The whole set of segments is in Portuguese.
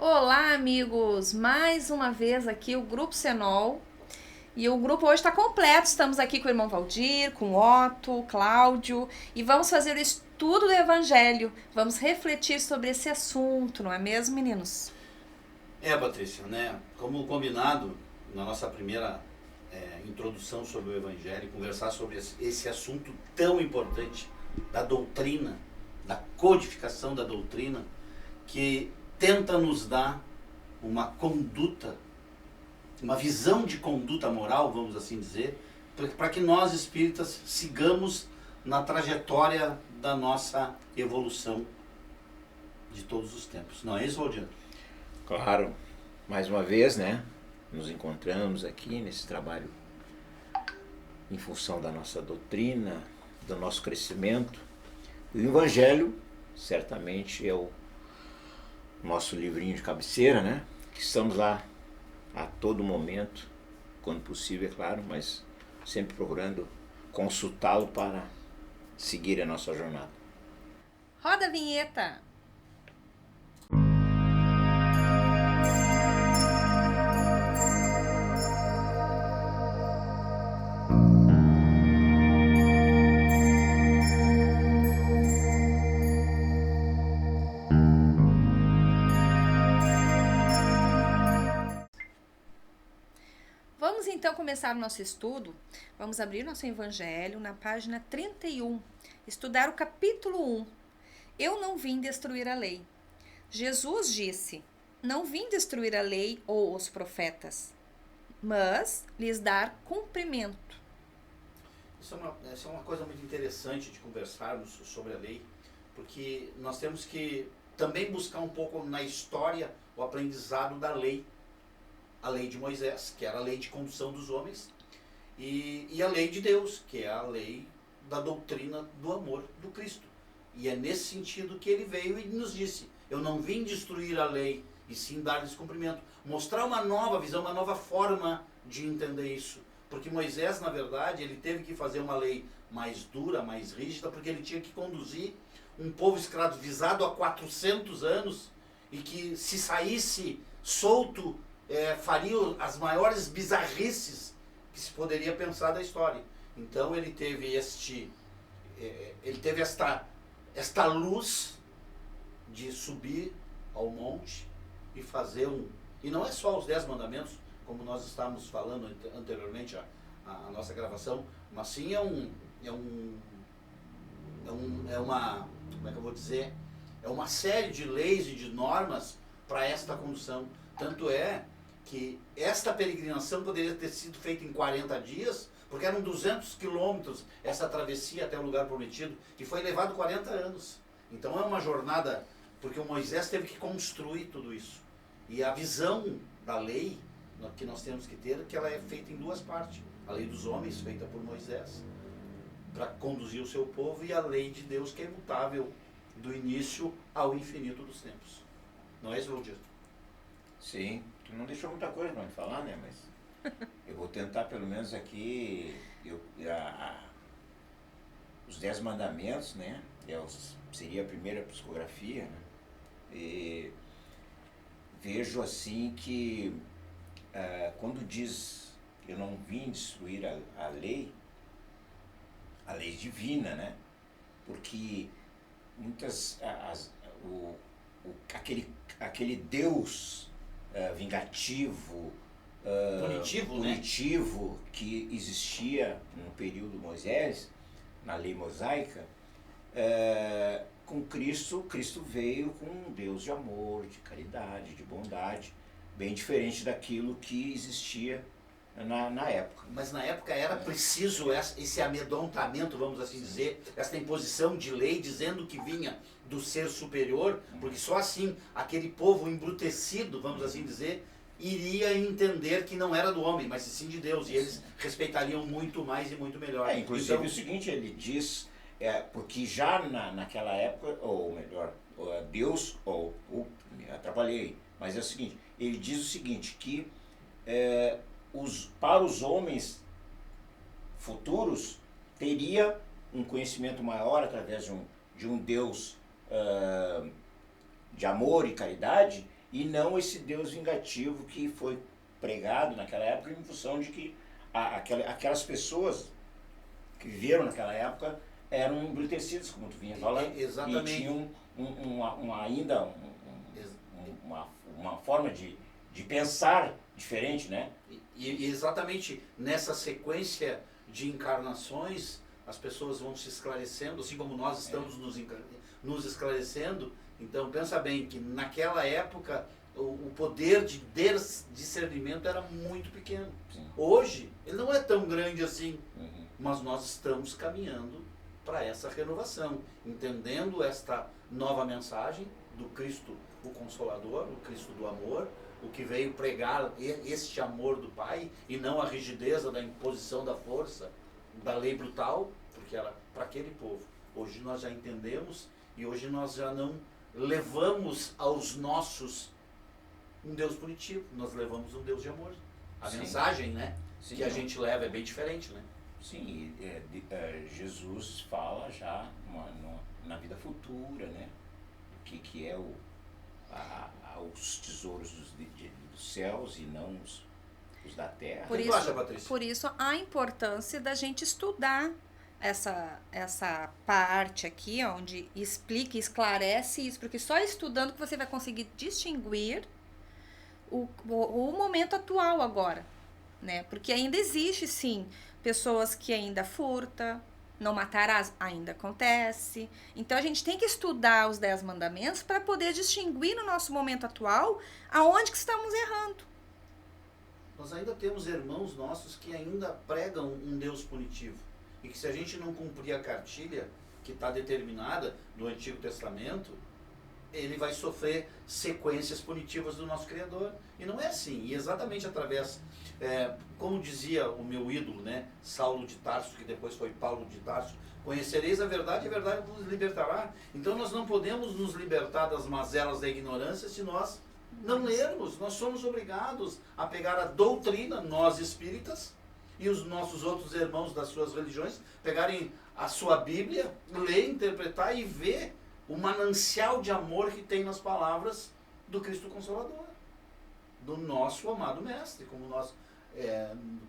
Olá, amigos! Mais uma vez aqui o Grupo Senol. E o grupo hoje está completo. Estamos aqui com o irmão Valdir, com o Otto, Cláudio. E vamos fazer o estudo do Evangelho. Vamos refletir sobre esse assunto, não é mesmo, meninos? Patrícia, né? Como combinado na nossa primeira introdução sobre o Evangelho, conversar sobre esse assunto tão importante da doutrina, da codificação da doutrina, que tenta nos dar uma conduta, uma visão de conduta moral, vamos assim dizer, para que nós espíritas sigamos na trajetória da nossa evolução de todos os tempos. Não é isso, Valdir? Claro, mais uma vez, né? Nos encontramos aqui nesse trabalho em função da nossa doutrina, do nosso crescimento. E o Evangelho, certamente, é o nosso livrinho de cabeceira, né? Que estamos lá a todo momento, quando possível, é claro, mas sempre procurando consultá-lo para seguir a nossa jornada. Roda a vinheta! Vamos então começar o nosso estudo. Vamos abrir nosso Evangelho na página 31, estudar o capítulo 1. Eu não vim destruir a lei. Jesus disse: Não vim destruir a lei ou os profetas, mas lhes dar cumprimento. Isso é uma coisa muito interessante de conversarmos sobre a lei, porque nós temos que também buscar um pouco na história o aprendizado da lei. A lei de Moisés, que era a lei de condução dos homens, e a lei de Deus, que é a lei da doutrina do amor do Cristo. E é nesse sentido que ele veio e nos disse: eu não vim destruir a lei, e sim dar-lhes cumprimento. Mostrar uma nova visão, uma nova forma de entender isso. Porque Moisés, na verdade, ele teve que fazer uma lei mais dura, mais rígida, porque ele tinha que conduzir um povo escravizado há 400 anos, e que se saísse solto, faria as maiores bizarrices que se poderia pensar da história. Então ele teve esta luz de subir ao monte e fazer e não é só os 10 mandamentos, como nós estávamos falando anteriormente a nossa gravação, mas sim uma, como é que eu vou dizer, é uma série de leis e de normas para esta condução. Tanto é que esta peregrinação poderia ter sido feita em 40 dias, porque eram 200 quilômetros essa travessia até o lugar prometido, e foi levado 40 anos. Então é uma jornada, porque o Moisés teve que construir tudo isso. E a visão da lei que nós temos que ter, que ela é feita em duas partes. A lei dos homens, feita por Moisés, para conduzir o seu povo, e a lei de Deus, que é imutável do início ao infinito dos tempos. Não é isso, Valdir? Sim, tu não deixou muita coisa para me falar, né? Mas eu vou tentar pelo menos aqui os 10 mandamentos, né? Seria a primeira psicografia, né? E vejo assim que quando diz eu não vim destruir a lei divina, né? Porque muitas aquele Deus vingativo, punitivo, né? Que existia no período Moisés, na lei mosaica, com Cristo veio com um Deus de amor, de caridade, de bondade, bem diferente daquilo que existia na época. Mas na época era preciso esse amedrontamento, vamos assim dizer, essa imposição de lei dizendo que vinha do ser superior, porque só assim aquele povo embrutecido, vamos assim dizer, iria entender que não era do homem, mas sim de Deus, e eles respeitariam muito mais e muito melhor. Inclusive então, o seguinte, ele diz, porque já naquela época, ou melhor, Deus, me atrapalhei, mas é o seguinte, ele diz o seguinte, que para os homens futuros teria um conhecimento maior através de um Deus de amor e caridade, e não esse Deus vingativo que foi pregado naquela época em função de que aquelas pessoas que viveram naquela época eram embrutecidas, como tu vinha falando, Exatamente. e tinham uma forma de pensar diferente, né? E exatamente nessa sequência de encarnações, as pessoas vão se esclarecendo, assim como nós estamos nos esclarecendo. Então, pensa bem que naquela época o poder de discernimento era muito pequeno. Sim. Hoje, ele não é tão grande assim, Uhum. mas nós estamos caminhando para essa renovação, entendendo esta nova mensagem do Cristo, o Consolador, o Cristo do amor, o que veio pregar este amor do Pai e não a rigidez da imposição da força, da lei brutal, porque era para aquele povo. Hoje nós já entendemos e hoje nós já não levamos aos nossos um Deus punitivo, nós levamos um Deus de amor. A Sim. mensagem, né, Sim, que a gente leva é bem diferente, né? Sim, Jesus fala já na vida futura, né? O que é os tesouros dos céus e não os da terra. Por O que isso, tu acha, Patrícia? por isso a importância da gente estudar essa parte aqui, onde explica e esclarece isso, porque só estudando que você vai conseguir distinguir o momento atual agora, né? Porque ainda existe, sim, pessoas que ainda furtam, não matarás, ainda acontece. Então a gente tem que estudar os 10 mandamentos para poder distinguir no nosso momento atual aonde que estamos errando. Nós ainda temos irmãos nossos que ainda pregam um Deus punitivo. E que se a gente não cumprir a cartilha que está determinada no Antigo Testamento, ele vai sofrer sequências punitivas do nosso Criador. E não é assim. E exatamente através, como dizia o meu ídolo, né, Saulo de Tarso, que depois foi Paulo de Tarso, conhecereis a verdade e a verdade vos libertará. Então nós não podemos nos libertar das mazelas da ignorância se nós não lermos. Nós somos obrigados a pegar a doutrina, nós espíritas, e os nossos outros irmãos das suas religiões, pegarem a sua Bíblia, ler, interpretar e ver o manancial de amor que tem nas palavras do Cristo Consolador, do nosso amado Mestre, como nós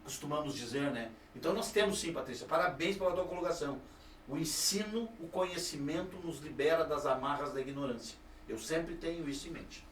costumamos dizer, né? Então nós temos sim, Patrícia, parabéns pela tua colocação. O ensino, o conhecimento nos libera das amarras da ignorância. Eu sempre tenho isso em mente.